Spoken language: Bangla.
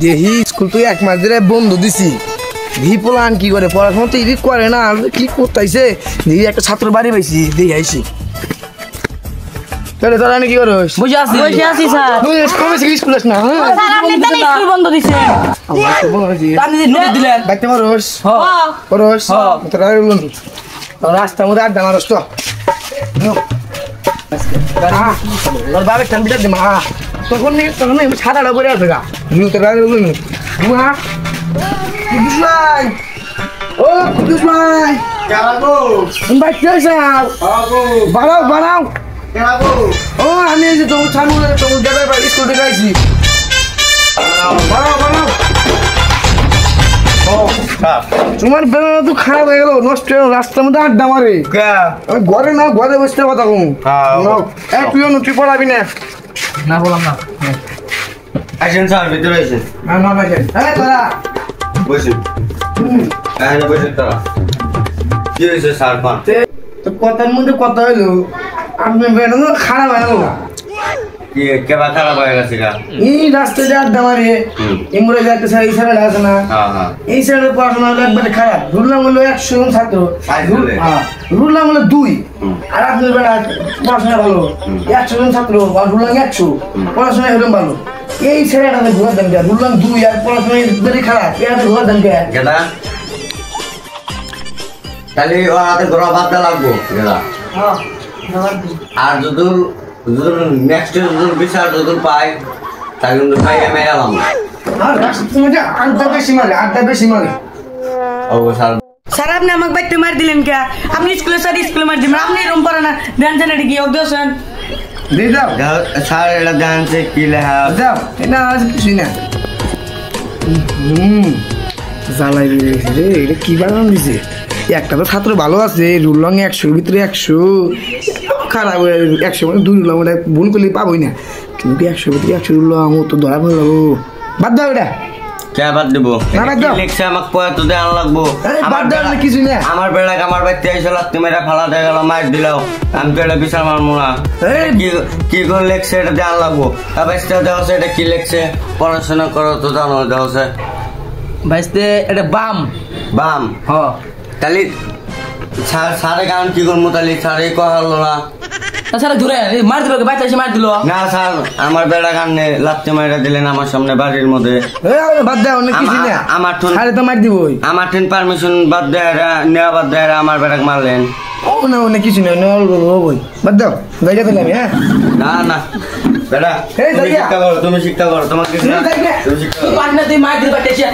দেহি স্কুল তো 1 মাস ধরে বন্ধ দিছি। দেহি পোলান কি করে পড়াশোনা তো এদিক করে না, কি করতেছে দেহি একটা ছাত্র বাড়ি পাইছি দেখি আইছি। তাহলে তোরা কি করস? বসে আছি স্যার। তুই কবে থেকে স্কুল আস না? স্যার আপনি তো স্কুল বন্ধ দিছেন। আমার তো বন্ধ হইছে। আপনি যে নোটিশ দিলেন বাইতে মারস? হ্যাঁ করস? তোরা বলুন রাস্তার মধ্যে আড্ডা মারস তো। তোর বাবার টান দে মা। তখন ছাতাটা পরে আছে গা। তোরা বলুন মা কুদুস ভাই, ও কুদুস ভাই কেলাগো ভাই কি হয়েছে? বাড়াও বাড়াও। কেলাগো ও আমি এই যে তোমার সামনে তোমার জায়গায় বাড়ি স্কুল থেকে আইছি। বাড়াও বাড়াও। তোমার বেলা তো খারাপ হয়ে গেল, নষ্ট হয়ে গেল, রাস্তার মধ্যে আড্ডা মারে। ঘরে না ঘরে বসতে কথা কম। তুই পড়াবি না? না বললাম না। আসেন স্যার ভিতরে আসেন। না না ভাই তোরা বসুন এখানে বসুন তোরা। কি হয়েছে স্যার পান? তো কথার মধ্যে কথা হইলো আমি বেলা খারাপ হয়ে গেল। কি কেবা খারাপ হয়ে গেছে গা? এই রাস্তায় যে আড্ডা মারে ইমরে যাতে স্যার এই স্যারের আছে না, এই স্যারের পড়াশোনা হলো একবারে খারাপ। রুললাম হলো 100 জন ছাত্র, রুললাম হলো 2 আর আপনার বেলা পড়াশোনা ভালো 100 জন ছাত্র আর রুললাম 100 পড়াশোনা হলো ভালো। এই স্যারের হাতে ঘোরা দেন কে? রুললাম 2 আর পড়াশোনা একবারে খারাপ, এর হাতে ঘোরা দেন কে? গেদা তাহলে ও হাতে ঘোরা বাদ লাগবো গেদা। আর যদি নেক্সট যদি বিচার যদি পাই তাহলে কিন্তু পাই আমি এলাম। আর রাস্তার মধ্যে আড্ডা বেশি মারে। ও স্যার স্যার আপনি আমাকে বাইতে মার দিলেন কে? আপনি স্কুলে স্যার স্কুলে মার দিবেন, আপনি এরকম করে না। দেন জানেন কি অবদর্শন দিয়ে দাও স্যার এটা জানছে কি লেখা দাও না কিছুই না। জ্বালাই দিয়েছে রে, এটা কি বানান দিছে? একটা তো ছাত্র ভালো আছে, রুলং 100 ভিতরে 100 খারাপ 100 মানে 2 রুলং ওটা ভুল করলে পাবোই না, কিন্তু 100 ভিতরে 100 রুলং ও তো ধরা পড়ে যাবো। বাদ দাও এটা। কে বাদ দেব? না বাদ দাও। লেখছে আমাকে পড়া তো দেন লাগবো। বাদ দাও না কিছু না। আমার বেড়া আমার বাইতে এসে লাগতে মেরা ফালা দিয়ে গেল মার দিলাও। আমি তো এটা বিশাল মারবো না। কি করে লেখছে এটা দেন লাগবো। তারপর দেওয়া এটা কি লেখছে? পড়াশোনা করো তো জানো দেওয়া ভাইস্তে এটা বাম বাম। হ তাহলে সারে কারণ কি করবো? তাহলে সারে কহালো না। স্যার ধরে মার দিল, বাইতে এসে মার দিল। না স্যার আমার বেড়া কানে লাত্তি মাইরা দিলেন আমার সামনে বাড়ির মধ্যে। বাদ দাও না কিছু না। আমার সারে তো মার দিবই। আমার ঠেন পারমিশন বাদ দেয় নেওয়া বাদ দেয় আমার বেড়াকে মারলেন। ও না ও না কিছু না, বই বাদ দাও। গাইটা দিলাম হ্যাঁ। না না বেড়া তুমি শিক্ষা করো, তুমি শিক্ষা করো, তোমাকে তুমি শিক্ষা করো। তুই মার দিল বাইতে এসে।